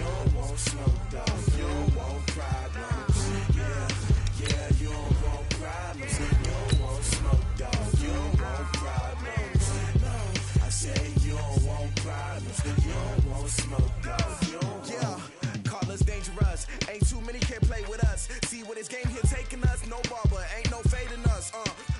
You don't want smoke, dog. You don't want problems. Yeah, yeah, you don't want problems. You don't want smoke, dog. You don't want problems. No, I say you don't want problems. You don't want smoke, dog. You don't want. Call us dangerous. Ain't too many can play with us. See where this game here taking us. No barber, ain't no fading us.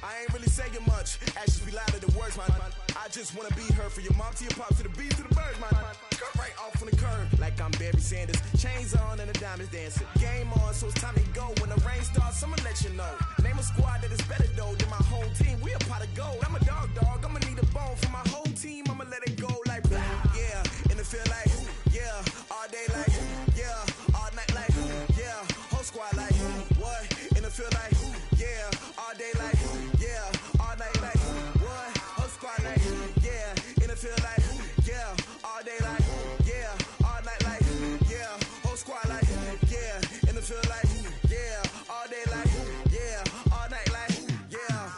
I ain't really saying much. Actions be louder than words, man. I just wanna be heard. For your mom to your pop to the bees to the birds, man. Cut right off on the curb like I'm Barry Sanders. Chains on and the diamonds dancing. Game on, so it's time to go. When the rain starts, I'ma let you know. Name a squad that is better though than my home team. We a pot of gold. I'm a dog. I'ma need a bone for my whole team. I'ma let it go like blah. Yeah, and it feel like yeah, all day like yeah, all night like yeah, whole squad like what? And it feel like yeah, all day like yeah, all night like what? Whole squad like yeah, and it feel like yeah, all day like yeah, all night like yeah, whole squad like yeah, and it feel like yeah, all day like yeah, all night like yeah.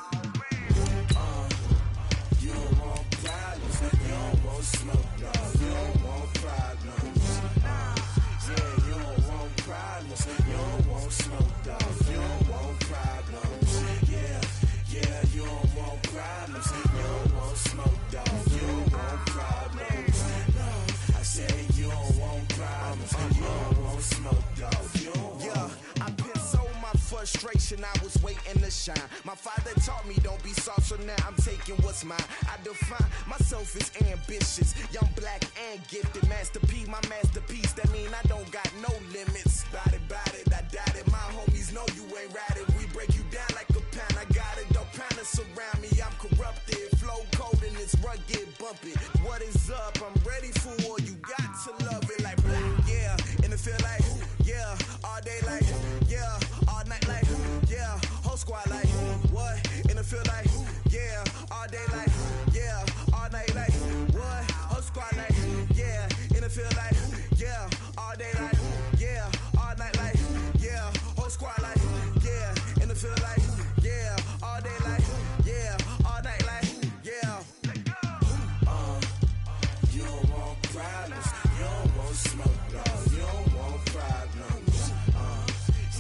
You don't want problems, you don't want smoke, dog. You don't want problems. Yeah, you don't want problems, you don't want smoke, dog. You don't want problems. Yeah, yeah, you don't want problems, you don't want smoke, dog. You don't want problems. No, I say you don't want problems, you don't want smoke, dog. You don't want. I've been so my frustration, I was waiting to shine. My father taught me don't be soft, so now I'm taking what's mine. I define myself as ambitious, young, black, and gifted. Master P, my masterpiece, that mean I don't got no limits. Bout it, I doubt it. My homies know you ain't ratted. We break you down like a pound. I got it, don't pound us around me. I'm corrupted, flow cold and it's rugged, bumpy. What is up? I'm ready for war. You got to love it like blah, yeah, and it feel like yeah, all day like yeah, all night like yeah, whole squad like what? And it feel like yeah, all day like yeah, all night like what? Whole squad like yeah, and it feel like yeah, all day like yeah, all night like yeah, whole squad like yeah, and it feel like yeah, all day like yeah, all night like yeah. You don't want problems, you don't want smoke, dog. You don't want problems.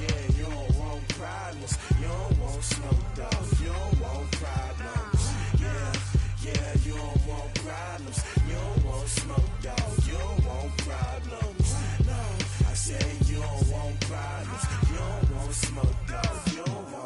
Yeah, you don't want problems, you don't want smoke, dog. You don't want problems. Yeah, yeah, you don't want problems, you don't want smoke, dog. You don't want problems. No, I say you don't want problems, you don't want smoke, dog. You don't want.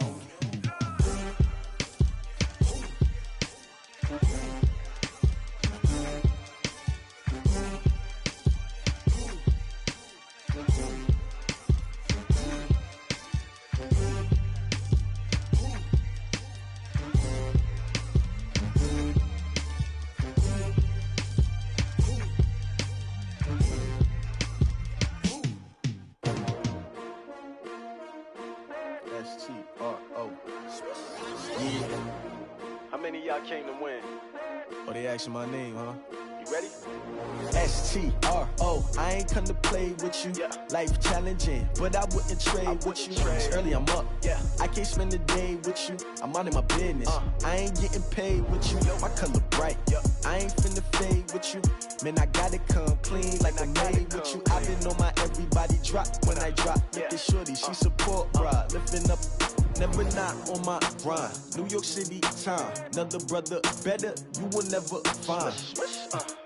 S-T-R-O. Yeah. How many of y'all came to win? Oh, they asking my name, huh? You ready? S-T-R-O. I ain't come to play with you. Yeah. Life challenging, but I wouldn't trade with you. It's early, I'm up. Yeah. I can't spend the day with you. I'm minding my business. I ain't getting paid with you. My color bright. I ain't finna fade with you. Man, I gotta come clean like I'm made with you. I've been on my everybody drop when I drop. Look at shorty, she support ride. Lifting up, never not on my grind. New York City time. Another brother better, you will never find.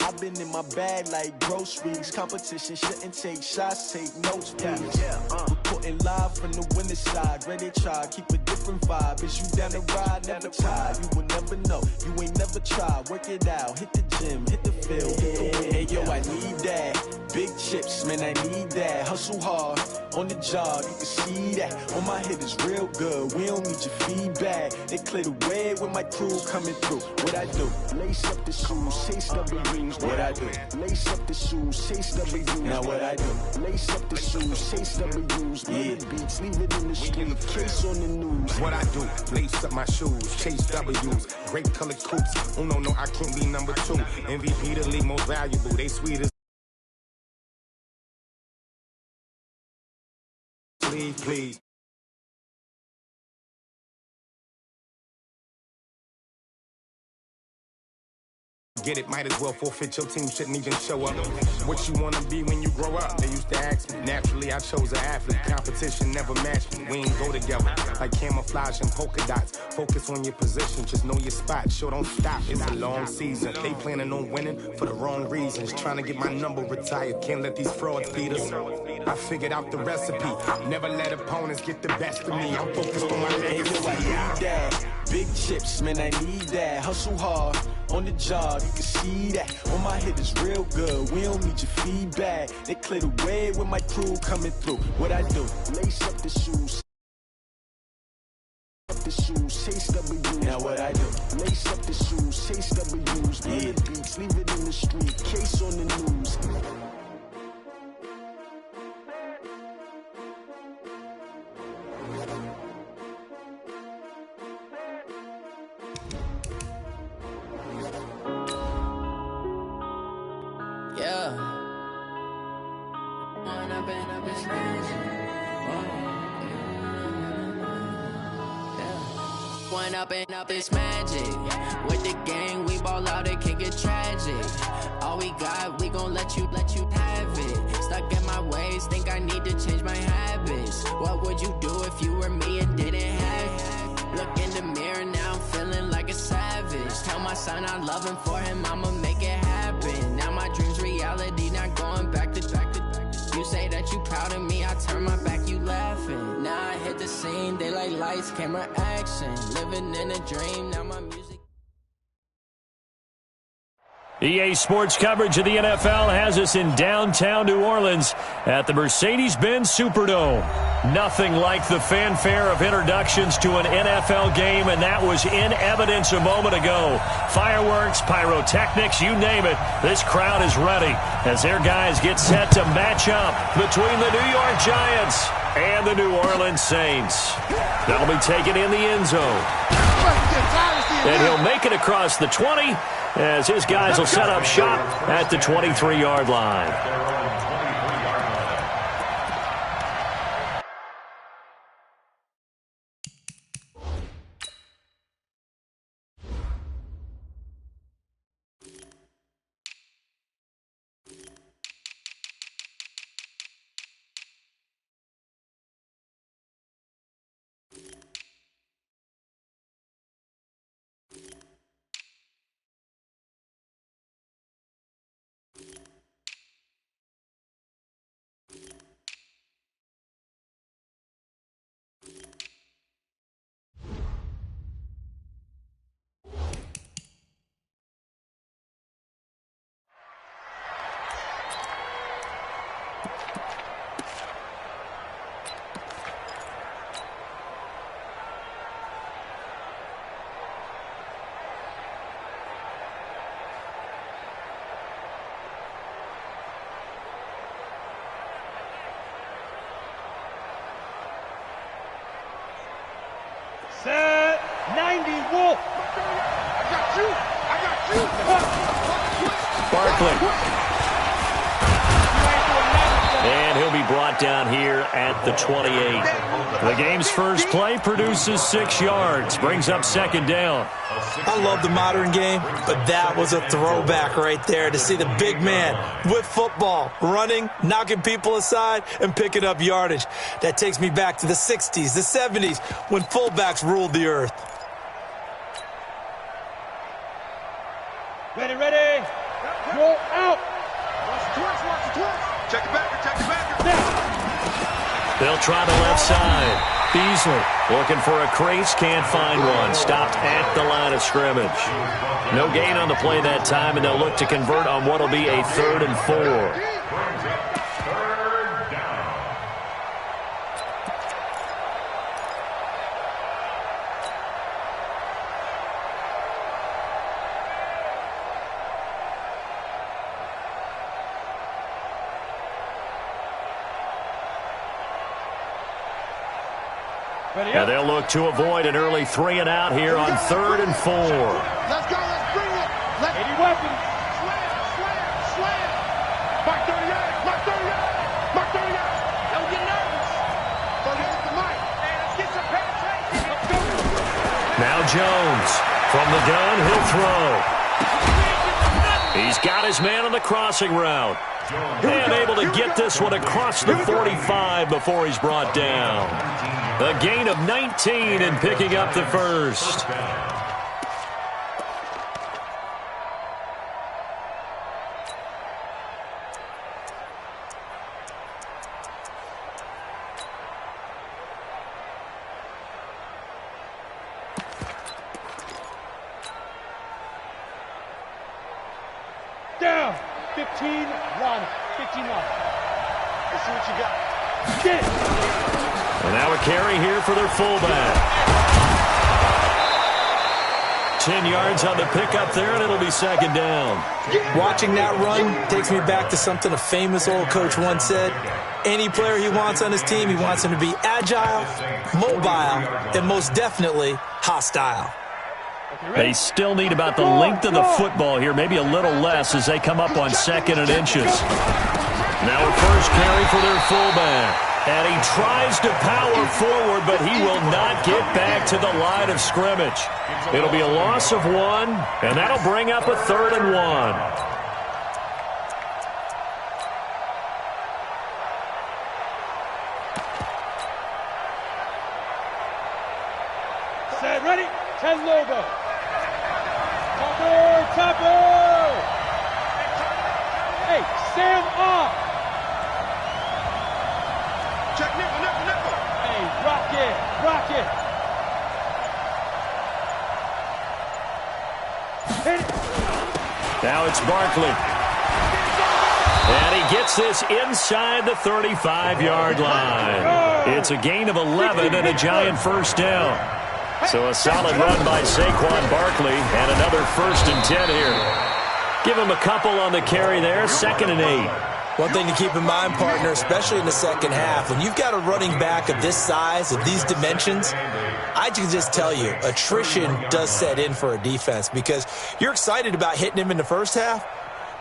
I've been in my bag like groceries. Competition shouldn't take shots, take notes, please. Reporting live from the winter side. Ready to try, keep a different vibe. Is you down the ride, never tired. You will never know, you ain't never tried. Work it out, hit the gym, hit the field, hit the wind. Hey yo, I need that. Big chips, man, I need that. Hustle hard, on the job, you can see that. On my head is real good, we don't need your feedback. They clear the way with my crew coming through. What I do? Lace up the shoes, chase W's. What I do? Lace up the shoes, chase W's. Now what I do? Lace up the shoes, chase W's. Yeah. Beats, leave it in the street, case on the news. What I do? Lace up my shoes, chase W's. Great colored coupes. Oh no, I can't be number 2. MVP the league most valuable. They sweet as please. Get it, might as well forfeit. Your team shouldn't even show up. What you wanna be when you grow up? They used to ask me. Naturally, I chose an athlete. Competition never matched me. We ain't go together like camouflage and polka dots. Focus on your position, just know your spot. Sure, don't stop. It's a long season. They planning on winning for the wrong reasons. Trying to get my number retired. Can't let these frauds beat us. I figured out the recipe. Never let opponents get the best of me. I'm focused on my legacy. I need that. Big chips, man, I need that. Hustle hard on the job, you can see that. On my head is real good, we don't need your feedback. They clear the way with my crew coming through. What I do, lace up the shoes. Chase W's. Now what I do, lace up the shoes, chase W's. Yeah, beats, leave it in the street, case on the news. Up this magic. With the gang, we ball out, it can get tragic. All we got, we gon' let you have it. Stuck in my ways, think I need to change my habits. What would you do if you were me and didn't have it? Look in the mirror, now I'm feeling like a savage. Tell my son I love him, for him I'ma make it happen. Now my dream's reality, not going back to. You say that you proud of me, I turn my back, you laughing. Now I hit the scene, they like lights, camera, action. Living in a dream, now my music. EA Sports coverage of the NFL has us in downtown New Orleans at the Mercedes-Benz Superdome. Nothing like the fanfare of introductions to an NFL game, and that was in evidence a moment ago. Fireworks, pyrotechnics, you name it. This crowd is ready as their guys get set to match up between the New York Giants and the New Orleans Saints. That'll be taken in the end zone. And he'll make it across the 20 as his guys will set up shop at the 23-yard line. Set 90 Wolf. I got you. Barkley. And he'll be brought down here at the 28. The game's first play produces 6 yards, brings up second down. I love the modern game, but that was a throwback right there to see the big man with football, running, knocking people aside, and picking up yardage. That takes me back to the 60s, the 70s, when fullbacks ruled the earth. Ready. Go out. Watch the twist. Check it back. They'll try the left side. Beasley looking for a crease, can't find one. Stopped at the line of scrimmage. No gain on the play that time, and they'll look to convert on what will be a 3rd and 4. And they'll look to avoid an early 3 and out here on 3rd and 4. Let's go. Let's bring it. 80 weapons. Slam. Mark 38. Don't get nervous. Go get the mic. Let's get some penetration. Let's go. Now Jones from the gun. He'll throw. He's got his man on the crossing route. And able to get this one across the 45 before he's brought down. A gain of 19 and picking up the first. Down. 15 run. 15 run. Let's see what you got. Get it. And now a carry here for their fullback. 10 yards on the pickup there, and it'll be second down. Watching that run takes me back to something a famous old coach once said. Any player he wants on his team, he wants him to be agile, mobile, and most definitely hostile. They still need about the length of the football here, maybe a little less as they come up on 2nd and inches. Now a first carry for their fullback. And he tries to power forward, but he will not get back to the line of scrimmage. It'll be a loss of 1, and that'll bring up a 3rd and 1. Set, ready? 10 logo. Topper! Hey, stand up! Check nickel. Hey, rock it. Hit it. Now it's Barkley. And he gets this inside the 35-yard line. It's a gain of 11 and a giant first down. So a solid run by Saquon Barkley and another 1st and 10 here. Give him a couple on the carry there, 2nd and 8. One thing to keep in mind, partner, especially in the second half, when you've got a running back of this size, of these dimensions, I can just tell you, attrition does set in for a defense because you're excited about hitting him in the first half,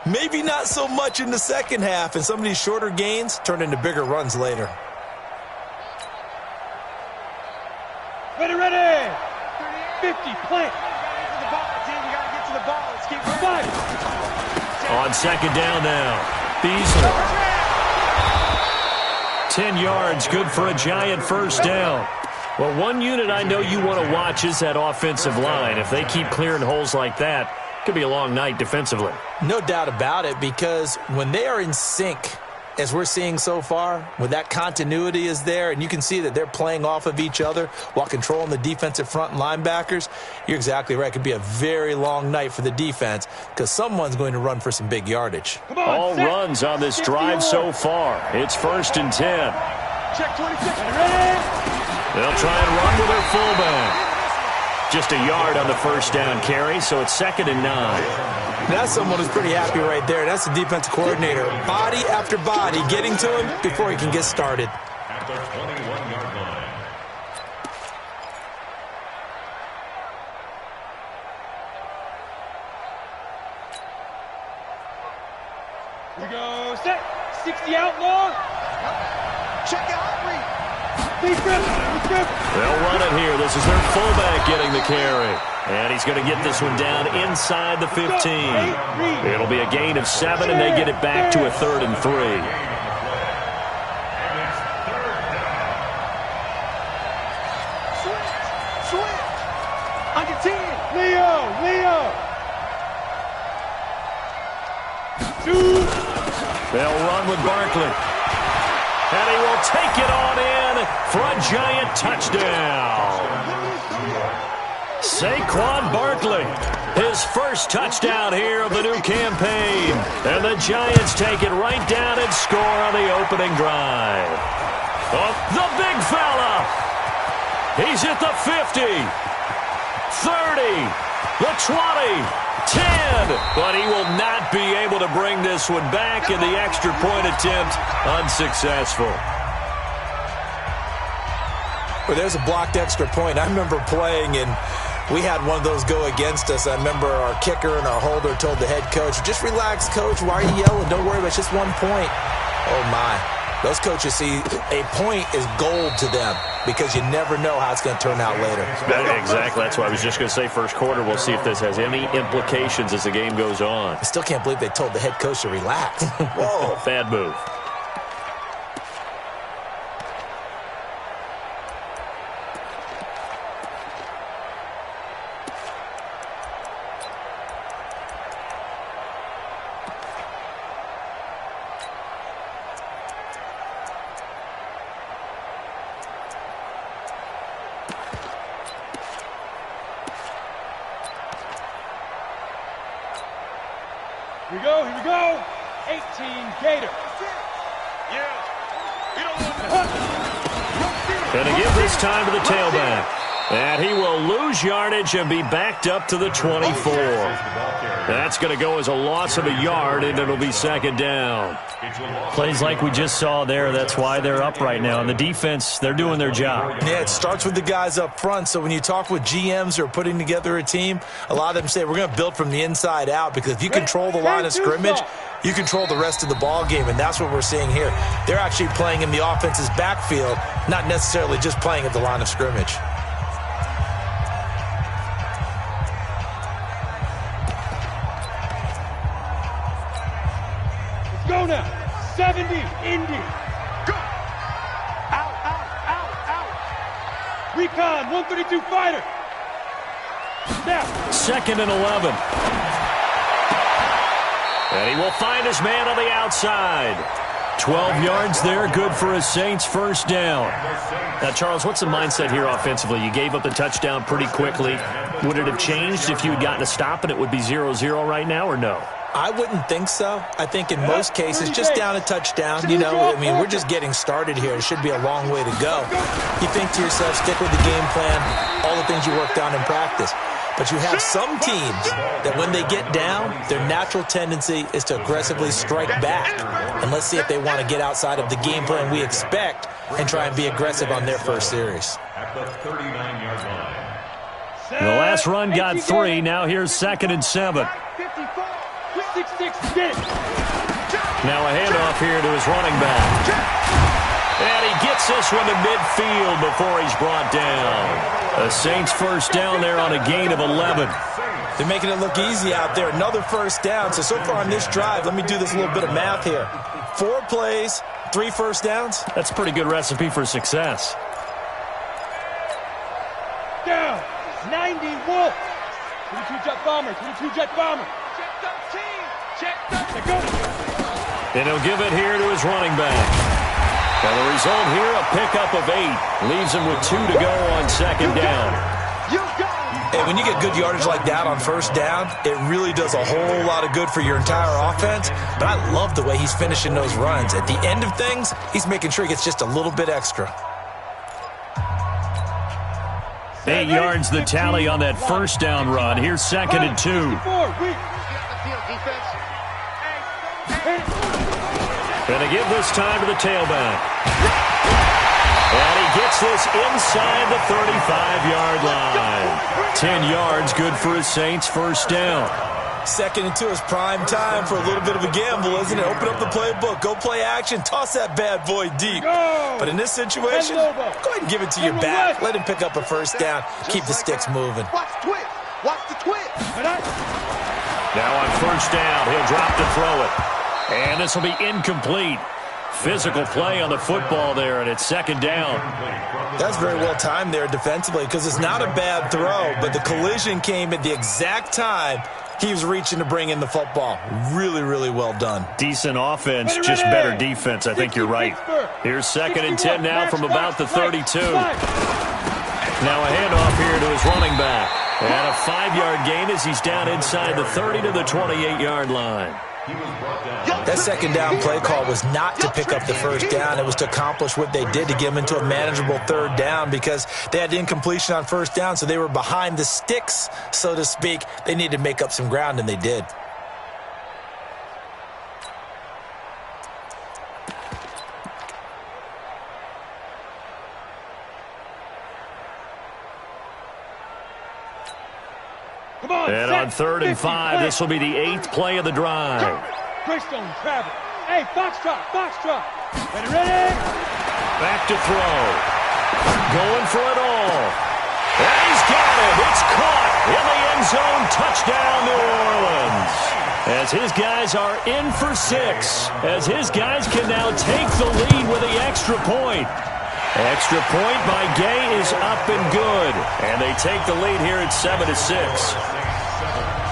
maybe not so much in the second half, and some of these shorter gains turn into bigger runs later. Ready. 50, plant. We got to get to the ball. Let's keep fighting. On 2nd down now. Beasley. 10 yards, good for a giant first down. Well, one unit I know you want to watch is that offensive line. If they keep clearing holes like that, it could be a long night defensively. No doubt about it, because when they are in sync, as we're seeing so far, when that continuity is there and you can see that they're playing off of each other while controlling the defensive front and linebackers, you're exactly right. It could be a very long night for the defense because someone's going to run for some big yardage. All runs on this drive so far. It's 1st and 10. Check 26. They'll try and run with their fullback. Just a yard on the first down carry, so it's 2nd and 9. That's someone who's pretty happy right there. That's the defensive coordinator. Body after body getting to him before he can get started. At the 21-yard line. We go set. 60 outlaw. Check out. They'll run it here. This is their fullback getting the carry. And he's going to get this one down inside the 15. It'll be a gain of 7, and they get it back to a 3rd and 3. Switch. Under 10. Leo. 2. They'll run with Barkley. And he will take it on in for a giant touchdown. Saquon Barkley, his first touchdown here of the new campaign. And the Giants take it right down and score on the opening drive. Oh, the big fella. He's at the 50, 30, the 20, 10. But he will not be able to bring this one back, and the extra point attempt unsuccessful. Well, there's a blocked extra point. I remember playing, and we had one of those go against us. I remember our kicker and our holder told the head coach, just relax, coach. Why are you yelling? Don't worry about it. It's just 1 point. Oh, my. Those coaches see a point is gold to them because you never know how it's going to turn out later. Exactly. That's what I was just going to say. First quarter, we'll see if this has any implications as the game goes on. I still can't believe they told the head coach to relax. Whoa. Bad move. Here we go. 18 Gator. Going to give this time to the tailback. And he will lose yardage and be backed up to the 24. That's going to go as a loss of a yard, and it'll be second down. Plays like we just saw there. That's why they're up right now. And the defense, they're doing their job. Yeah, it starts with the guys up front. So when you talk with GMs who are putting together a team, a lot of them say we're going to build from the inside out because if you control the line of scrimmage, you control the rest of the ball game, and that's what we're seeing here. They're actually playing in the offense's backfield, not necessarily just playing at the line of scrimmage. Go now. 70, Indy. Go. Out. Recon, 132 fighter. Snap. Second and 11. And he will find his man on the outside. 12 yards there, good for a Saints first down. Now, Charles, what's the mindset here offensively? You gave up the touchdown pretty quickly. Would it have changed if you had gotten a stop and it would be 0-0 right now, or no? I wouldn't think so. I think in most cases, just down a touchdown, you know, I mean, we're just getting started here. It should be a long way to go. You think to yourself, stick with the game plan, all the things you worked on in practice. But you have some teams that when they get down, their natural tendency is to aggressively strike back. And let's see if they want to get outside of the game plan we expect and try and be aggressive on their first series. At the 39-yard line. The last run got 3. Now here's 2nd and 7. 54, 66, get it. Now a handoff here to his running back. And he gets this one to midfield before he's brought down. The Saints first down there on a gain of 11. They're making it look easy out there. Another first down. So far on this drive, let me do this little bit of math here. 4 plays, 3 first downs. That's a pretty good recipe for success. Down. 90 Wolf. 22 jet bomber. 22 jet bomber. Check 13. Check 13. And he'll give it here to his running back. Now the result here, a pickup of 8. Leaves him with 2 to go on second down. Hey, when you get good yardage like that on first down, it really does a whole lot of good for your entire offense. But I love the way he's finishing those runs. At the end of things, he's making sure he gets just a little bit extra. 8 yards the tally on that first down run. Here's 2nd and 2. Going to give this time to the tailback. And he gets this inside the 35-yard line. 10 yards, good for his Saints first down. 2nd and 2 is prime time for a little bit of a gamble, isn't it? Open up the playbook, go play action, toss that bad boy deep. But in this situation, go ahead and give it to your back. Let him pick up a first down. Keep the sticks moving. Watch the twist. Now on first down, he'll drop to throw it. And this will be incomplete. Physical play on the football there, and it's second down. That's very well timed there defensively because it's not a bad throw, but the collision came at the exact time he was reaching to bring in the football. Really, really well done. Decent offense, just better defense. I think you're right. Here's 2nd and 10 now from about the 32. Now a handoff here to his running back. And a 5-yard gain as he's down inside the 30 to the 28-yard line. That second down play call was not to pick up the first down. It was to accomplish what they did to get them into a manageable third down because they had incompletion on first down, so they were behind the sticks, so to speak. They needed to make up some ground, and they did. And on 3rd and 5, this will be the 8th play of the drive. Greystone travel. Hey, Foxtrot. Ready. Back to throw. Going for it all. And he's got it. It's caught in the end zone. Touchdown, New Orleans. As his guys are in for 6. As his guys can now take the lead with the extra point. Extra point by Gay is up and good. And they take the lead here at 7-6.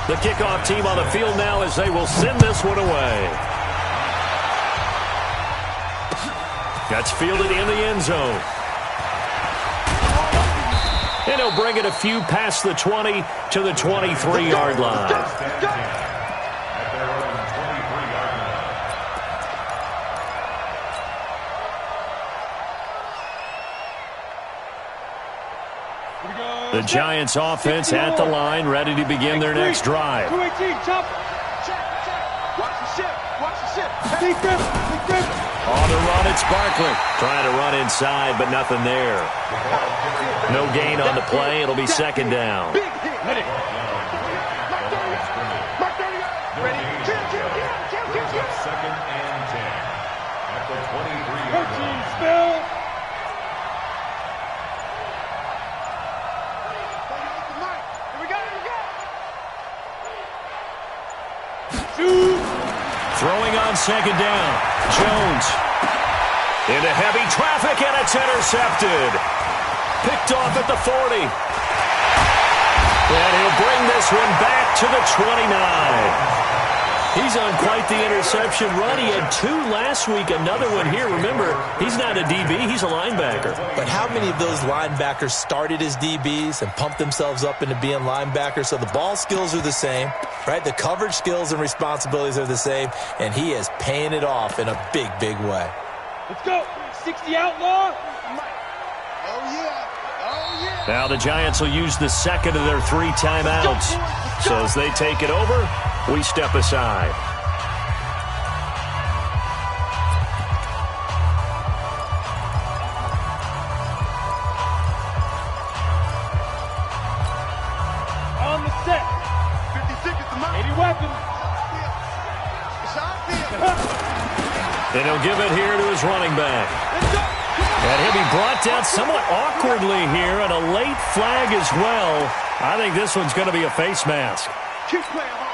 The kickoff team on the field now as they will send this one away. That's fielded in the end zone. And he'll bring it a few past the 20 to the 23-yard line. The Giants offense at the line, ready to begin their next drive. 218, chop. Watch the ship. Watch the ship. Big grip. On the run, it's Barkley. Trying to run inside, but nothing there. No gain on the play. It'll be second down. Big hit. Ready. Ready. Second and 10. At the 23-yard line. Spill. Throwing on second down. Jones into heavy traffic, and it's intercepted. Picked off at the 40. And he'll bring this one back to the 29. He's on quite the interception run. He had 2 last week, another one here. Remember, he's not a DB, he's a linebacker. But how many of those linebackers started as DBs and pumped themselves up into being linebackers? So the ball skills are the same, right? The coverage skills and responsibilities are the same, and he is paying it off in a big, big way. Let's go. 60 outlaw. Now the Giants will use the second of their 3 timeouts. So as they take it over, we step aside. On the set. 56 is the mark. 80 weapons. And he'll give it here to his running back. And he'll be brought down somewhat awkwardly here, and a late flag as well. I think this one's going to be a face mask. Keep playing hard.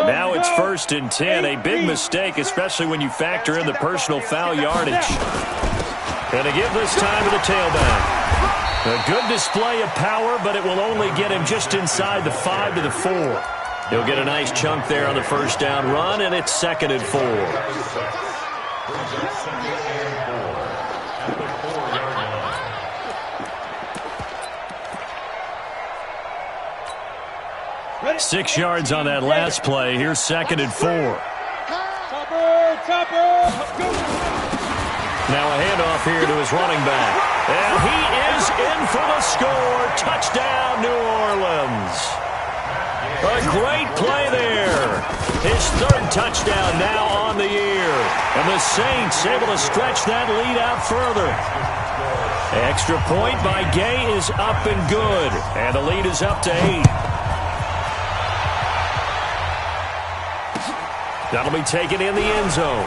Now it's 1st and 10, a big mistake, especially when you factor in the personal foul yardage. And to give this time to the tailback. A good display of power, but it will only get him just inside the 5 to the 4. He'll get a nice chunk there on the first down run, and it's 2nd and 4. Ready. 6 yards on that last play. Here's 2nd and 4. Topper. Now a handoff here to his running back. And he is in for the score. Touchdown, New Orleans. A great play there. His 3rd touchdown now on the year. And the Saints able to stretch that lead out further. Extra point by Gay is up and good. And the lead is up to 8. That'll be taken in the end zone.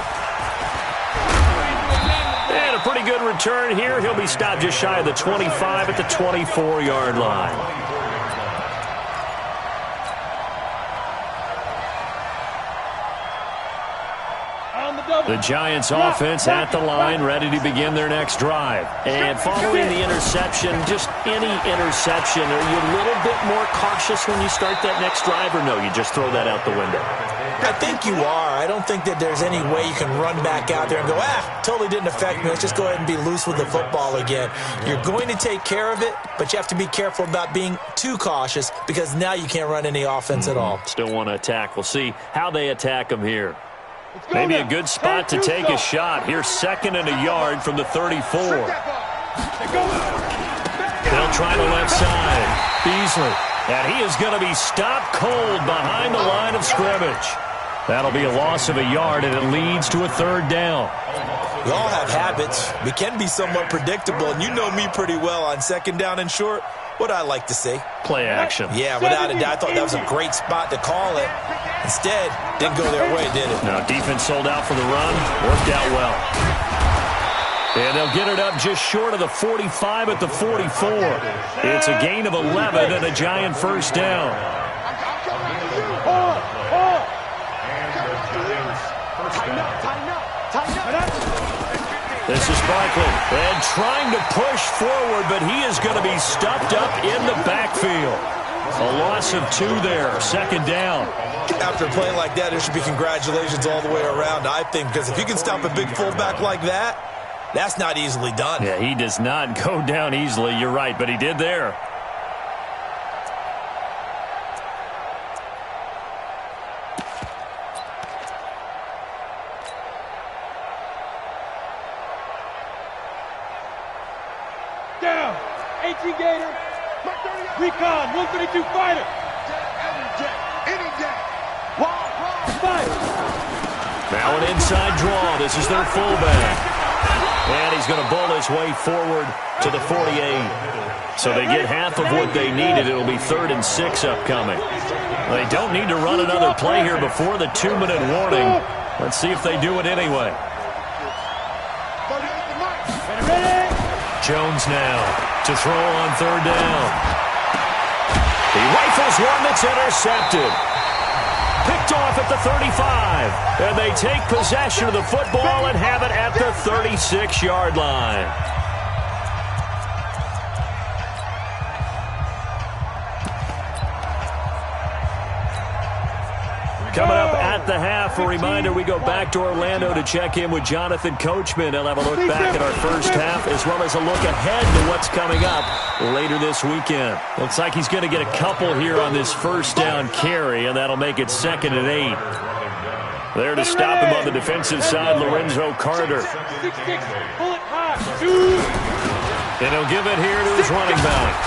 And a pretty good return here. He'll be stopped just shy of the 25 at the 24-yard line. The Giants offense at the line, ready to begin their next drive. And following the interception, just any interception, are you a little bit more cautious when you start that next drive, or no, you just throw that out the window? I think you are. I don't think that there's any way you can run back out there and go, totally didn't affect me. Let's just go ahead and be loose with the football again. You're going to take care of it, but you have to be careful about being too cautious because now you can't run any offense at all. Still want to attack. We'll see how they attack him here. Maybe a good spot to take a shot. Here's 2nd and a yard from the 34. They'll try the left side. Beasley. And he is going to be stopped cold behind the line of scrimmage. That'll be a loss of a yard, and it leads to a 3rd down. We all have habits. We can be somewhat predictable, and you know me pretty well on 2nd down and short. What I like to see. Play action. Yeah, without a doubt. I thought that was a great spot to call it. Instead, didn't go their way, did it? Now, defense sold out for the run. Worked out well. And they'll get it up just short of the 45 at the 44. It's a gain of 11 and a Giant first down. This is Barkley, and trying to push forward, but he is going to be stuffed up in the backfield. A loss of 2 there, second down. After a play like that, there should be congratulations all the way around, I think, because if you can stop a big fullback like that, that's not easily done. Yeah, he does not go down easily, you're right, but he did there. Down. 18 Gator. Recon. 132 fighter. Any day. Fight. Now an inside draw. This is their fullback. And he's going to bowl his way forward to the 48. So they get half of what they needed. It'll be 3rd and 6 upcoming. They don't need to run another play here before the 2-minute warning. Let's see if they do it anyway. Jones now to throw on 3rd down. He rifles one that's intercepted. Picked off at the 35. And they take possession of the football and have it at the 36-yard line. Coming up at the half, a reminder, we go back to Orlando to check in with Jonathan Coachman. He'll have a look back at our first half as well as a look ahead to what's coming up later this weekend. Looks like he's going to get a couple here on this first down carry, and that'll make it 2nd and 8. There to stop him on the defensive side, Lorenzo Carter. And he'll give it here to his running back.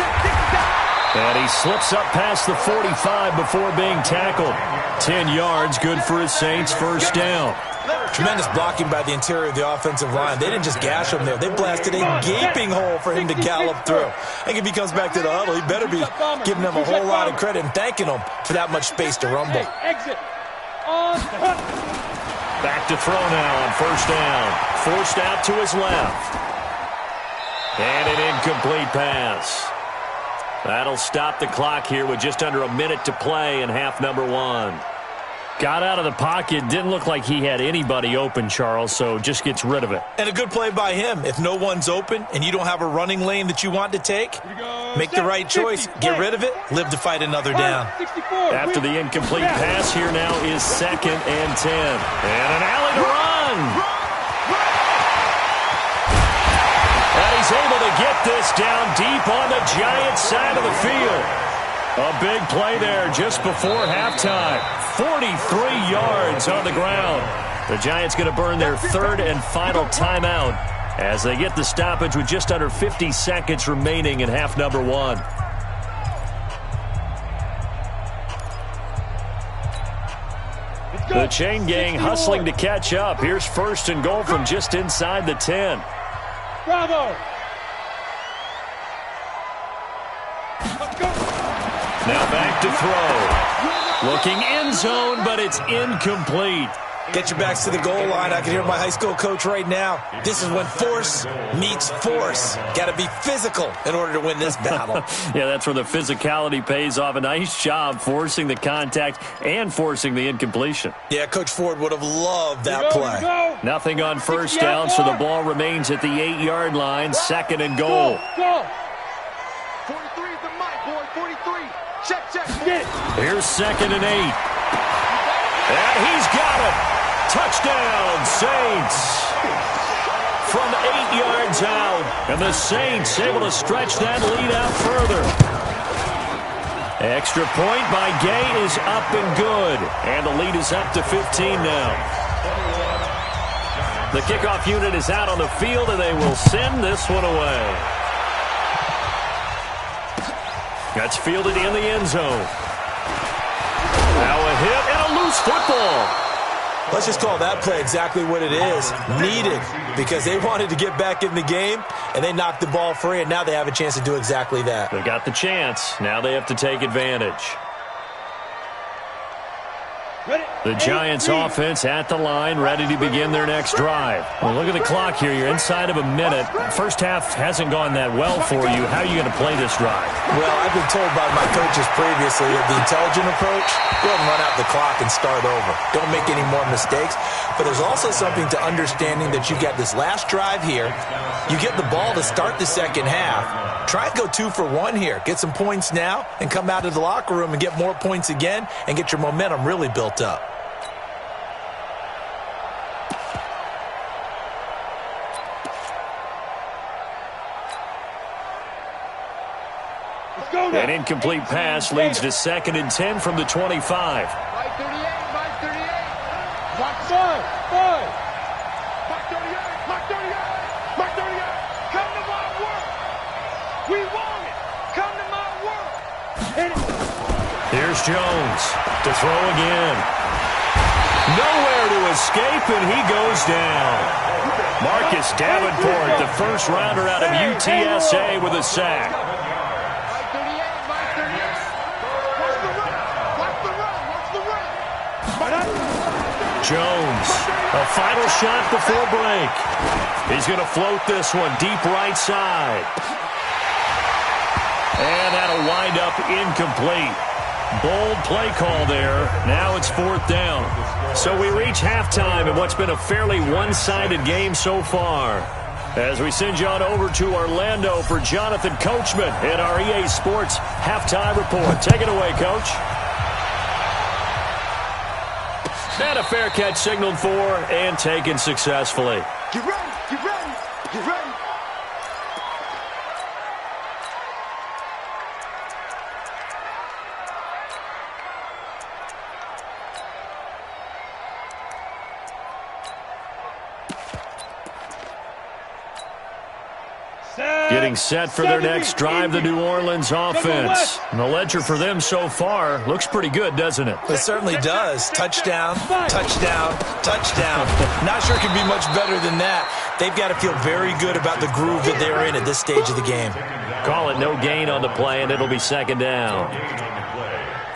And he slips up past the 45 before being tackled. 10 yards, good for his Saints, first down. Tremendous blocking by the interior of the offensive line. They didn't just gash him there. They blasted a gaping hole for him to gallop through. I think if he comes back to the huddle, he better be giving them a whole lot of credit and thanking them for that much space to rumble. Back to throw now on first down. Forced out to his left. And an incomplete pass. That'll stop the clock here with just under a minute to play in half number 1. Got out of the pocket. Didn't look like he had anybody open, Charles, so just gets rid of it. And a good play by him. If no one's open and you don't have a running lane that you want to take, make the right choice. Get rid of it. Live to fight another down. After the incomplete pass, here now is 2nd and 10. And an alley to run. And he's able to get this down deep on the Giants side of the field. A big play there just before halftime. 43 yards on the ground. The Giants going to burn their 3rd and final timeout as they get the stoppage with just under 50 seconds remaining in half number 1. The chain gang hustling to catch up. Here's 1st and goal from just inside the 10. Bravo! Now back to throw. Looking end zone, but it's incomplete. Get your backs to the goal line. I can hear my high school coach right now. This is when force meets force. Got to be physical in order to win this battle. Yeah, that's where the physicality pays off. A nice job forcing the contact and forcing the incompletion. Yeah, Coach Ford would have loved that play. Nothing on first down, so the ball remains at the 8-yard line. 2nd and goal. Go. 43 is the mic, boy. 43. Check. Here's 2nd and 8. And he's got it. Touchdown, Saints. From 8 yards out. And the Saints able to stretch that lead out further. Extra point by Gay is up and good. And the lead is up to 15 now. The kickoff unit is out on the field, and they will send this one away. That's fielded in the end zone. Now a hit and a loose football. Let's just call that play exactly what it is. Needed, because they wanted to get back in the game, and they knocked the ball free, and now they have a chance to do exactly that. They got the chance. Now they have to take advantage. The Giants offense at the line, ready to begin their next drive. Well, look at the clock here. You're inside of a minute. First half hasn't gone that well for you. How are you going to play this drive? Well, I've been told by my coaches previously that the intelligent approach, go ahead and run out the clock and start over. Don't make any more mistakes. But there's also something to understanding that you've got this last drive here. You get the ball to start the second half. Try and go 2 for 1 here. Get some points now and come out of the locker room and get more points again and get your momentum really built up. An incomplete pass leads to 2nd and 10 from the 25. Mike 38, Mike 38. Mike 5. Mike 38, Mike 38, Mike 38. Come to my work. We want it. Come to my work. Hit it. Here's Jones to throw again. Nowhere to escape, and he goes down. Marcus Davenport, the first rounder out of UTSA, with a sack. Jones, a final shot before break. He's going to float this one deep right side. And that'll wind up incomplete. Bold play call there. Now it's 4th down. So we reach halftime in what's been a fairly one-sided game so far. As we send you on over to Orlando for Jonathan Coachman in our EA Sports Halftime Report. Take it away, Coach. And a fair catch signaled for and taken successfully. Get ready, get ready, get ready. Getting set for their next drive, the New Orleans offense. And the ledger for them so far looks pretty good, doesn't it? It certainly does. Touchdown, touchdown, touchdown. Not sure it can be much better than that. They've got to feel very good about the groove that they're in at this stage of the game. Call it no gain on the play, and it'll be 2nd down.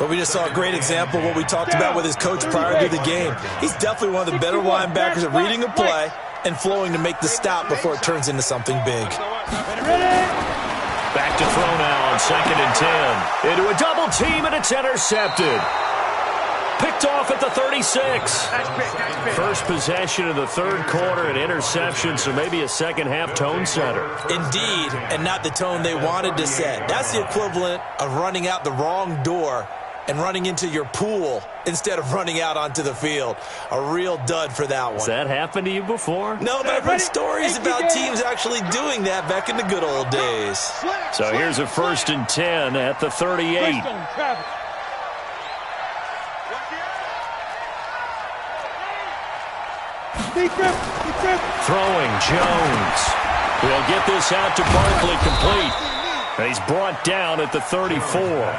But we just saw a great example of what we talked about with his coach prior to the game. He's definitely one of the better linebackers at reading a play and flowing to make the stop before it turns into something big. Back to throw now on 2nd and 10. Into a double team, and it's intercepted. Picked off at the 36. First possession of the 3rd quarter, an interception, so maybe a second half tone setter. Indeed, and not the tone they wanted to set. That's the equivalent of running out the wrong door and running into your pool instead of running out onto the field. A real dud for that one. Has that happened to you before? No, but I've heard stories about teams actually doing that back in the good old days. So here's a 1st and 10 at the 38. Throwing Jones. We'll get this out to Barkley complete. And he's brought down at the 34.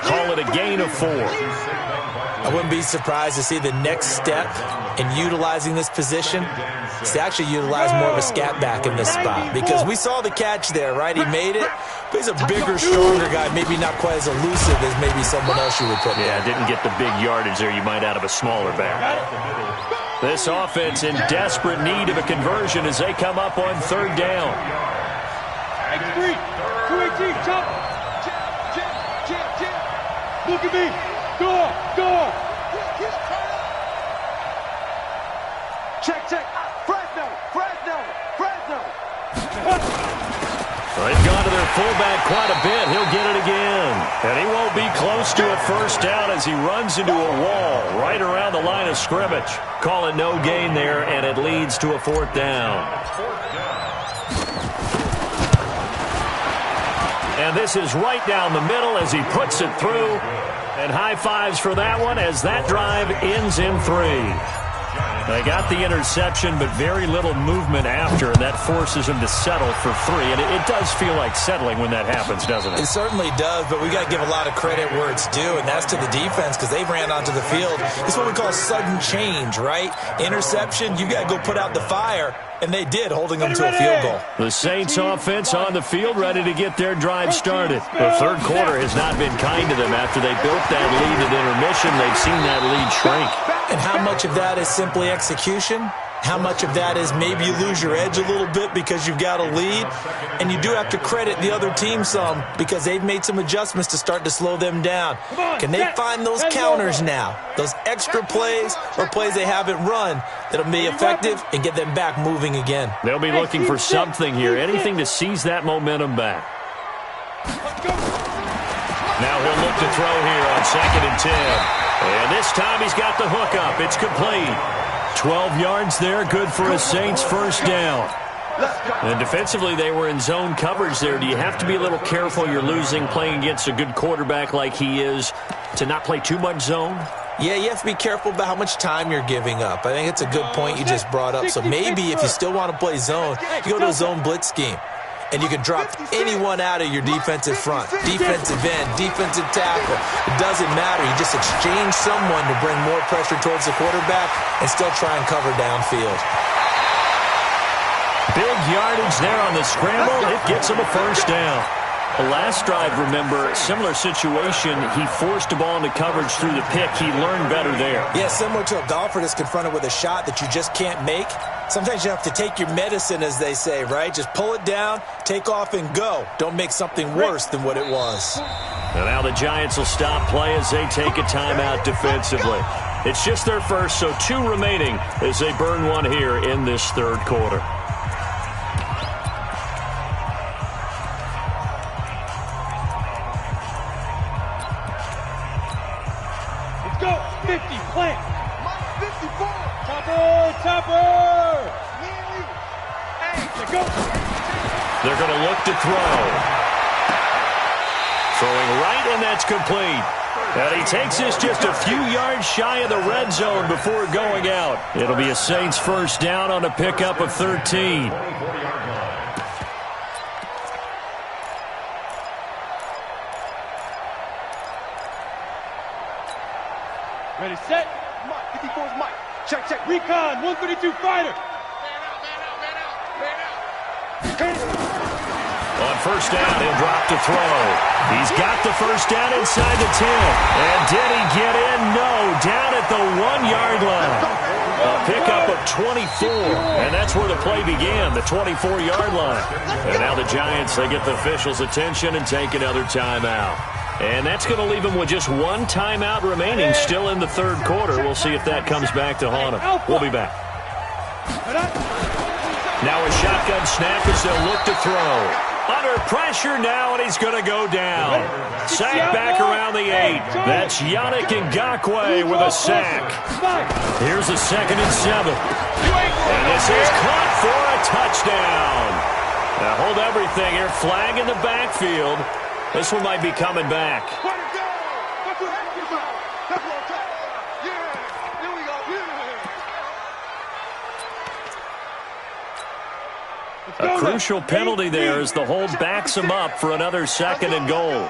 Call it a gain of 4. I wouldn't be surprised to see the next step in utilizing this position is to actually utilize more of a scat back in this spot. Because we saw the catch there, right? He made it. But he's a bigger, stronger guy. Maybe not quite as elusive as maybe someone else you would put there. Yeah, didn't get the big yardage there you might out of a smaller back. This offense in desperate need of a conversion as they come up on 3rd down. Look at me. Door. Check. Fresno. They've gone to their fullback quite a bit. He'll get it again. And he won't be close to a 1st down as he runs into a wall right around the line of scrimmage. Call it no gain there, and it leads to a 4th down. And this is right down the middle as he puts it through. And high fives for that one as that drive ends in 3. They got the interception, but very little movement after, and that forces him to settle for 3. And it does feel like settling when that happens, doesn't it? It certainly does, but we got to give a lot of credit where it's due, and that's to the defense because they ran onto the field. It's what we call sudden change, right? Interception, you got to go put out the fire, and they did, holding them to a field goal. The Saints offense on the field, ready to get their drive started. The third quarter has not been kind to them after they built that lead at intermission. They've seen that lead shrink. And how much of that is simply execution? How much of that is maybe you lose your edge a little bit because you've got a lead? And you do have to credit the other team some because they've made some adjustments to start to slow them down. Can they find those counters now? Those extra plays or plays they haven't run that'll be effective and get them back moving again? They'll be looking for something here, anything to seize that momentum back. Now he'll look to throw here on 2nd and 10. And this time he's got the hook up. It's complete. 12 yards there, good for a Saints first down. And defensively, they were in zone coverage there. Do you have to be a little careful you're losing playing against a good quarterback like he is to not play too much zone? Yeah, you have to be careful about how much time you're giving up. I think it's a good point you just brought up. So maybe if you still want to play zone, you go to a zone blitz scheme. And you can drop anyone out of your defensive front, defensive end, defensive tackle. It doesn't matter. You just exchange someone to bring more pressure towards the quarterback and still try and cover downfield. Big yardage there on the scramble. It gets him a first down. The last drive, remember, similar situation. He forced a ball into coverage through the pick. He learned better there. Yeah, similar to a golfer that's confronted with a shot that you just can't make. Sometimes you have to take your medicine, as they say, right? Just pull it down, take off, and go. Don't make something worse than what it was. And now the Giants will stop play as they take a timeout defensively. It's just their first, so 2 remaining as they burn one here in this third quarter. Let's go. 50, plant. 54. Topper. They're going to look to throw. Throwing right, and that's complete. And he takes this just a few yards shy of the red zone before going out. It'll be a Saints first down on a pickup of 13. Ready, set. Mike, 54 is Mike. Check. Recon, 132 fighter. On first down, he'll drop to throw. He's got the first down inside the 10. And did he get in? No, down at the 1-yard line. A pickup of 24. And that's where the play began, the 24-yard line. And now the Giants, they get the officials' attention and take another timeout. And that's going to leave them with just 1 timeout remaining still in the third quarter. We'll see if that comes back to haunt them. We'll be back. Now a shotgun snap as they'll look to throw. Under pressure now, and he's going to go down. Sack back around the 8. That's Yannick Ngakoue with a sack. Here's a 2nd and 7. And this is caught for a touchdown. Now hold everything here. Flag in the backfield. This one might be coming back. A crucial penalty there as the hold backs him up for another 2nd and goal.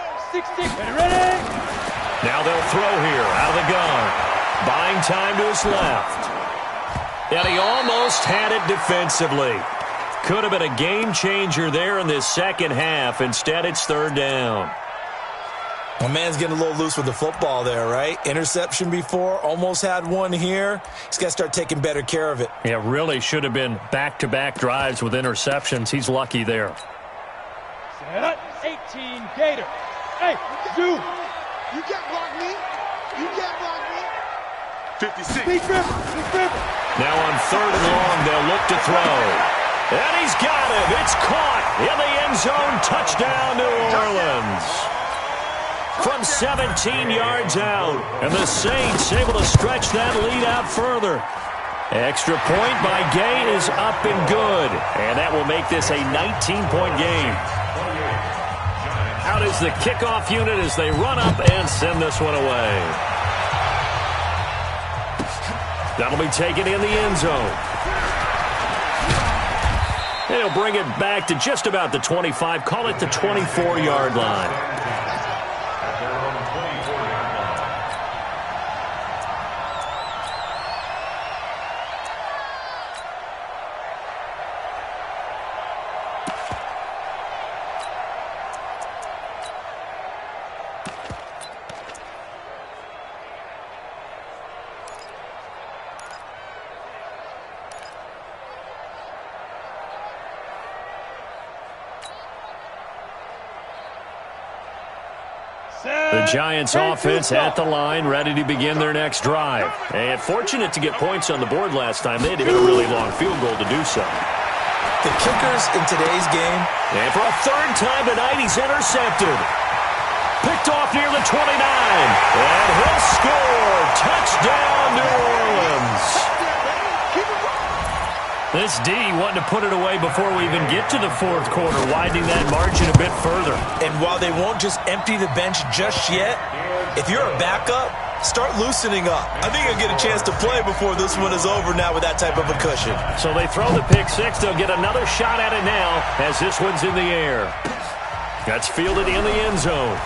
Now they'll throw here out of the gun. Buying time to his left. And he almost had it defensively. Could have been a game changer there in this second half. Instead, it's 3rd down. Well, man's getting a little loose with the football there, right? Interception before, almost had one here. He's got to start taking better care of it. Yeah, really should have been back-to-back drives with interceptions. He's lucky there. 18 Gator. Hey, Zoo. You can't block me. You can't block me. 56. Big River. Now on 3rd and long, they'll look to throw. And he's got it. It's caught in the end zone. Touchdown, New Orleans. From 17 yards out. And the Saints able to stretch that lead out further. Extra point by Gay is up and good. And that will make this a 19-point game. Out is the kickoff unit as they run up and send this one away. That'll be taken in the end zone. And he'll bring it back to just about the 25. Call it the 24-yard line. The Giants offense at the line, ready to begin their next drive. And fortunate to get points on the board last time. They had to hit a really long field goal to do so. The kickers in today's game. And for a third time tonight, he's intercepted. Picked off near the 29. And he'll score. Touchdown, New Orleans. This D wanting to put it away before we even get to the fourth quarter, widening that margin a bit further. And while they won't just empty the bench just yet, if you're a backup, start loosening up. I think you'll get a chance to play before this one is over now with that type of a cushion. So they throw the pick six. They'll get another shot at it now as this one's in the air. That's fielded in the end zone.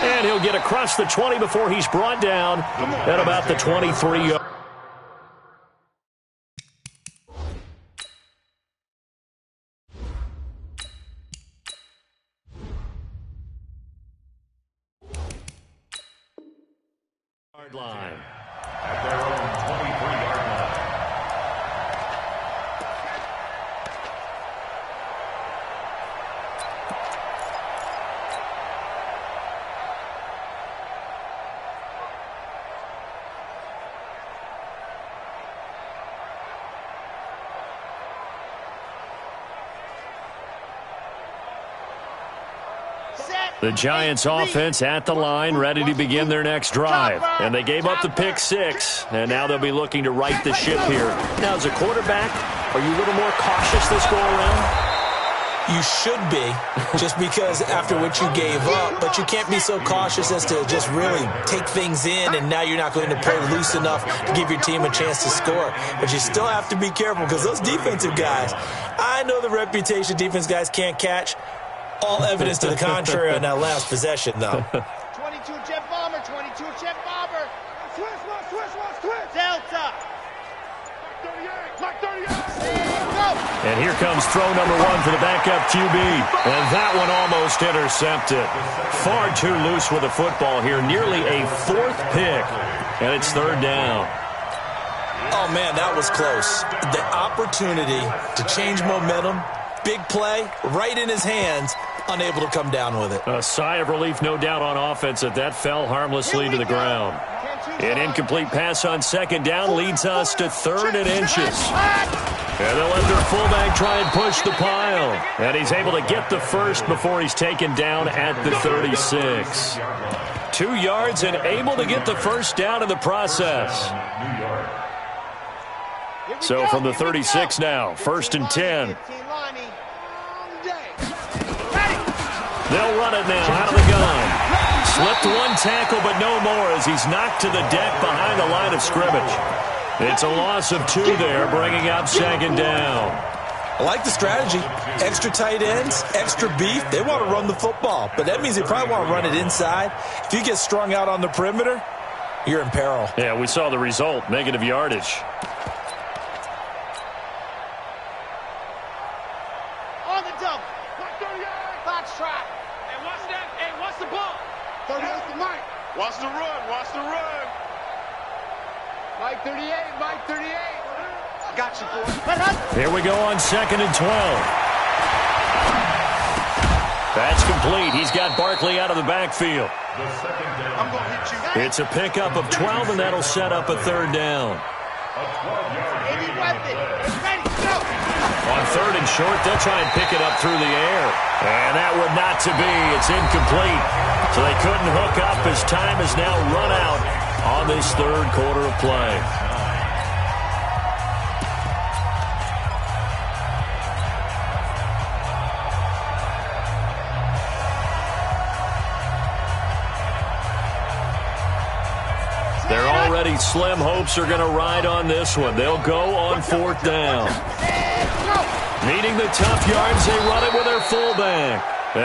And he'll get across the 20 before he's brought down at about the 23-yard. Line. At their own 23-yard line. The Giants offense at the line, ready to begin their next drive. And they gave up the pick six, and now they'll be looking to right the ship here. Now, as a quarterback, are you a little more cautious this go-around? You should be, just because after what you gave up, but you can't be so cautious as to just really take things in, and now you're not going to play loose enough to give your team a chance to score. But you still have to be careful, because those defensive guys, I know the reputation defense guys can't catch. All evidence to the contrary on that last possession, though. 22 jet bomber, 22 jet bomber. Switch. Delta. Mark 38. Go. And here comes throw number one for the backup QB. And that one almost intercepted. Far too loose with the football here. Nearly a fourth pick. And it's third down. Oh, man, that was close. The opportunity to change momentum, big play, right in his hands, unable to come down with it. A sigh of relief, no doubt, on offense that fell harmlessly to the ground. An incomplete pass on second down leads us to third and inches. And they'll let their fullback try and push the pile. And he's able to get the first before he's taken down at the 36. 2 yards and able to get the first down in the process. So from the 36 now, 1st and 10. They'll run it now out of the gun. Slipped one tackle, but no more as he's knocked to the deck behind the line of scrimmage. It's a loss of 2 there, bringing up second down. I like the strategy. Extra tight ends, extra beef. They want to run the football, but that means they probably want to run it inside. If you get strung out on the perimeter, you're in peril. Yeah, we saw the result, negative yardage. On the double. Box track. Hey, what's that? Hey, what's the ball? 38 to Mike. Watch the run. Watch the run. Mike 38. Mike 38. Got you, boy. Here we go on 2nd and 12. That's complete. He's got Barkley out of the backfield. I'm going to hit you. It's a pickup of 12, and that'll set up a third down. Any weapon. Ready, go. On 3rd and short, they'll try and pick it up through the air. And that would not to be. It's incomplete. So they couldn't hook up as time has now run out on this third quarter of play. They're already slim hopes are going to ride on this one. They'll go on 4th down. Needing the tough yards, they run it with their fullback.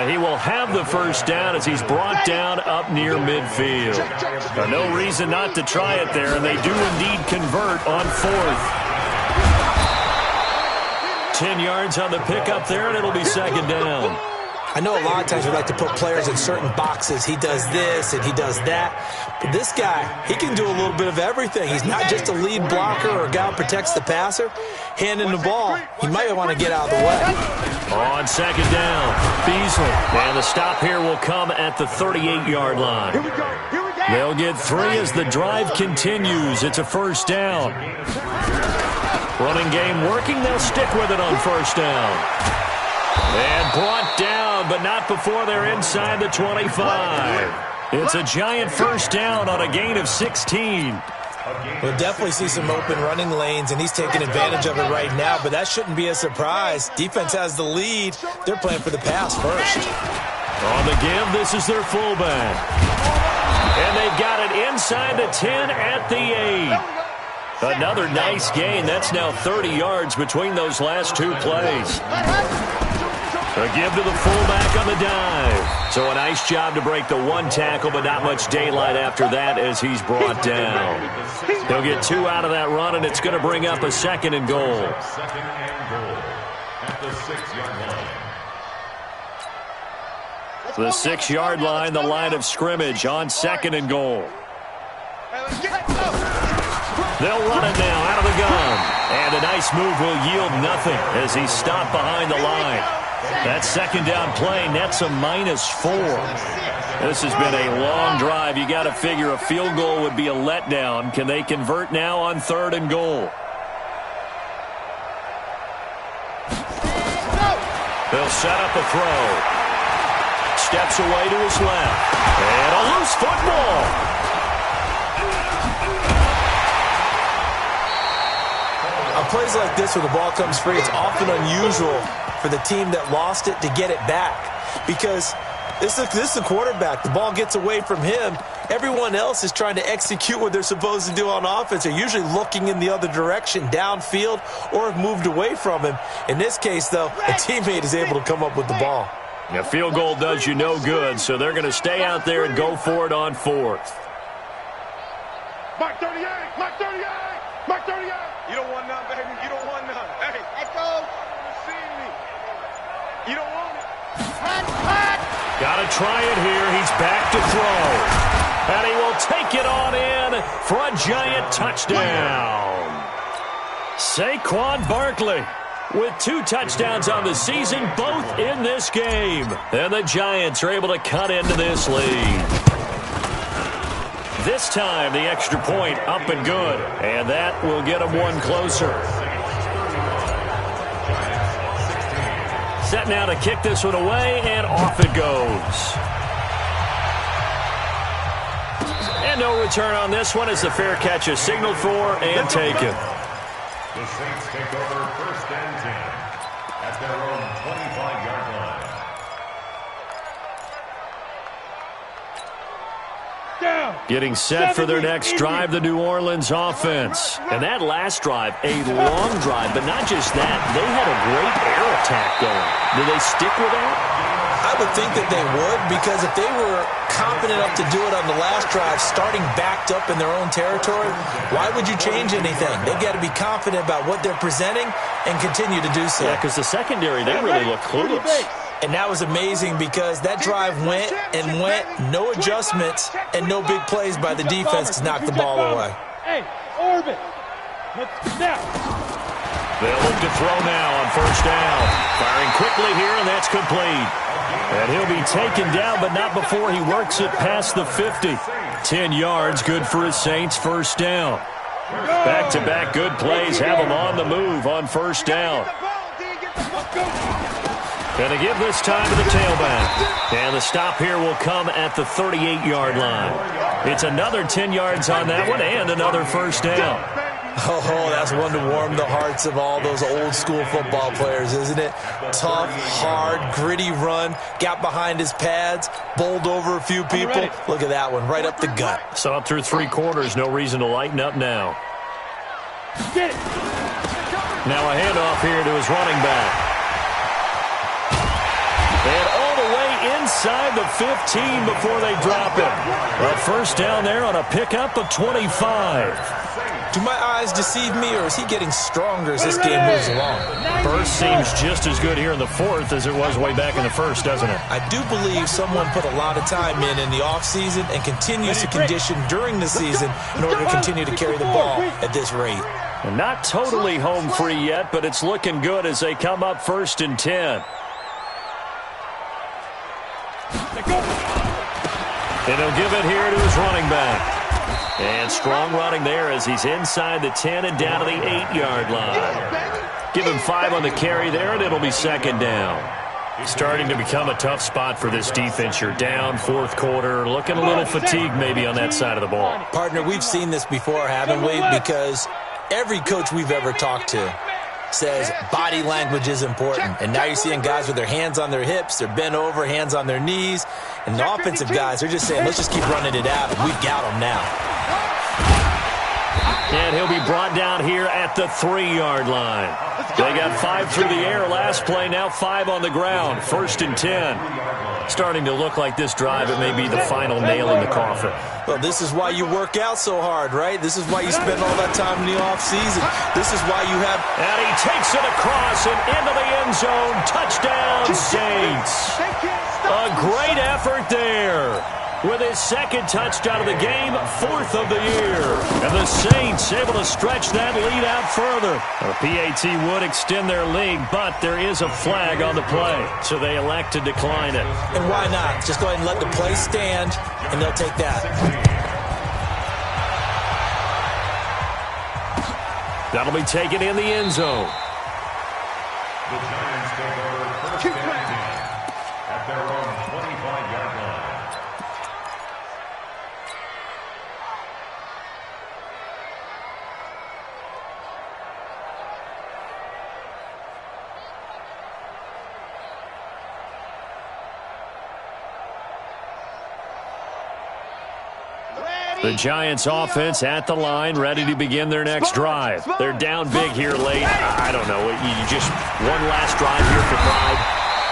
He will have the first down as he's brought down up near midfield. No reason not to try it there, and they do indeed convert on 4th. 10 yards on the pickup there, and it'll be 2nd down. I know a lot of times we like to put players in certain boxes. He does this and he does that. But this guy, he can do a little bit of everything. He's not just a lead blocker or a guy who protects the passer. Handing the ball, he might want to get out of the way. On 2nd down, Beasley. And the stop here will come at the 38-yard line. Here we go. They'll get 3 as the drive continues. It's a 1st down. Running game working. They'll stick with it on 1st down. And brought down, but not before they're inside the 25. It's a giant 1st down on a gain of 16. We'll definitely see some open running lanes, and he's taking advantage of it right now, but that shouldn't be a surprise. Defense has the lead. They're playing for the pass first. On the give, this is their fullback. And they've got it inside the 10 at the 8. Another nice gain. That's now 30 yards between those last 2 plays. A give to the fullback on the dive. So a nice job to break the 1 tackle, but not much daylight after that as he's brought down. He'll get 2 out of that run, and it's going to bring up a 2nd and goal. 2nd and goal at the 6-yard line. The 6-yard line, the line of scrimmage on 2nd and goal. They'll run it now out of the gun. And a nice move will yield nothing as he's stopped behind the line. That 2nd down play nets a -4. This has been a long drive. You got to figure a field goal would be a letdown. Can they convert now on 3rd and goal? They'll set up a throw. Steps away to his left. And a loose football. On plays like this where the ball comes free, it's often unusual for the team that lost it to get it back, because this is the quarterback. The ball gets away from him. Everyone else is trying to execute what they're supposed to do on offense. They're usually looking in the other direction, downfield, or have moved away from him. In this case, though, a teammate is able to come up with the ball. A field goal does you no good, so they're going to stay out there and go for it on 4th. Mark 38, Mark 38, Mark 38. You don't want none, baby. You don't want none. Hey, let's go. See me. You don't want it. Got to try it here. He's back to throw. And he will take it on in for a giant touchdown. Saquon Barkley with 2 touchdowns on the season, both in this game. And the Giants are able to cut into this lead. This time, the extra point up and good. And that will get them 1 closer. Set now to kick this one away, and off it goes. And no return on this one as the fair catch is signaled for and taken. The Saints take over 1st and 10 at their own 25-yard line. Getting set for their next drive, the New Orleans offense. And that last drive, a long drive, but not just that. They had a great air attack going. Do they stick with that? I would think that they would, because if they were confident enough to do it on the last drive, starting backed up in their own territory, why would you change anything? They've got to be confident about what they're presenting and continue to do so. Yeah, because the secondary, they really look clueless. And that was amazing, because that drive went and went, no adjustments, and no big plays by the defense to knock the ball away. Hey, orbit. Now. They'll look to throw now on 1st down. Firing quickly here, and that's complete. And he'll be taken down, but not before he works it past the 50. 10 yards, good for his Saints, 1st down. Back-to-back good plays have him on the move on 1st down. Going to give this time to the tailback. And the stop here will come at the 38-yard line. It's another 10 yards on that one and another 1st down. Oh, that's one to warm the hearts of all those old school football players, isn't it? Tough, hard, gritty run, got behind his pads, bowled over a few people. Look at that one, right up the gut. Saw it through 3 quarters, no reason to lighten up now. Get it. Now a handoff here to his running back. And all the way inside the 15 before they drop it. A first down there on a pickup of 25. Do my eyes deceive me, or is he getting stronger as this game moves along? Burst seems just as good here in the 4th as it was way back in the 1st, doesn't it? I do believe someone put a lot of time in the offseason and continues to condition during the season in order to continue to carry the ball at this rate. And not totally home free yet, but it's looking good as they come up 1st and 10. And he'll give it here to his running back. And strong running there as he's inside the 10 and down to the 8-yard line. Give him 5 on the carry there, and it'll be 2nd down. Starting to become a tough spot for this defense. You're down 4th quarter, looking a little fatigued maybe on that side of the ball. Partner, we've seen this before, haven't we? Because every coach we've ever talked to says body language is important. And now you're seeing guys with their hands on their hips, they're bent over, hands on their knees. And the offensive guys, they're just saying, let's just keep running it out, and we've got them now. And he'll be brought down here at the 3-yard line. They got 5 through the air last play, now 5 on the ground. 1st and 10. Starting to look like this drive, it may be the final nail in the coffin. Well, this is why you work out so hard, right? This is why you spend all that time in the offseason. This is why you have... And he takes it across and into the end zone. Touchdown, Saints. A great effort there. With his 2nd touchdown of the game, 4th of the year. And the Saints able to stretch that lead out further. A PAT would extend their lead, but there is a flag on the play, so they elect to decline it. And why not? Just go ahead and let the play stand, and they'll take that. That'll be taken in the end zone. The Giants take over 1st and 10 at their own 25-yard line. The Giants offense at the line, ready to begin their next drive. They're down big here late. I don't know. You just one last drive here for pride.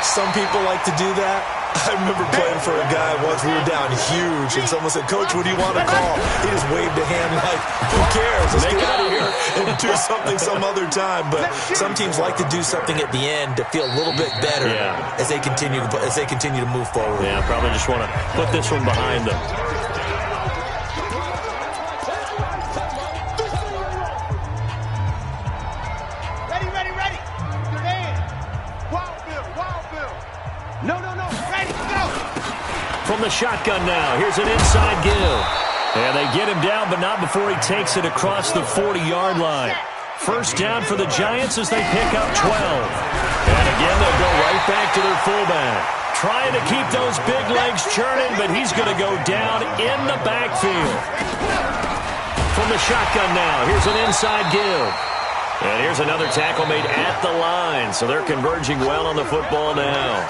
Some people like to do that. I remember playing for a guy once. We were down huge, and someone said, "Coach, what do you want to call?" He just waved a hand like, "Who cares? Let's get out of here and do something some other time." But some teams like to do something at the end to feel a little bit better as they continue to move forward. Yeah, probably just want to put this one behind them. From the shotgun now, here's an inside give. And they get him down, but not before he takes it across the 40-yard line. First down for the Giants as they pick up 12. And again, they'll go right back to their fullback. Trying to keep those big legs churning, but he's going to go down in the backfield. From the shotgun now, here's an inside give. And here's another tackle made at the line, so they're converging well on the football now.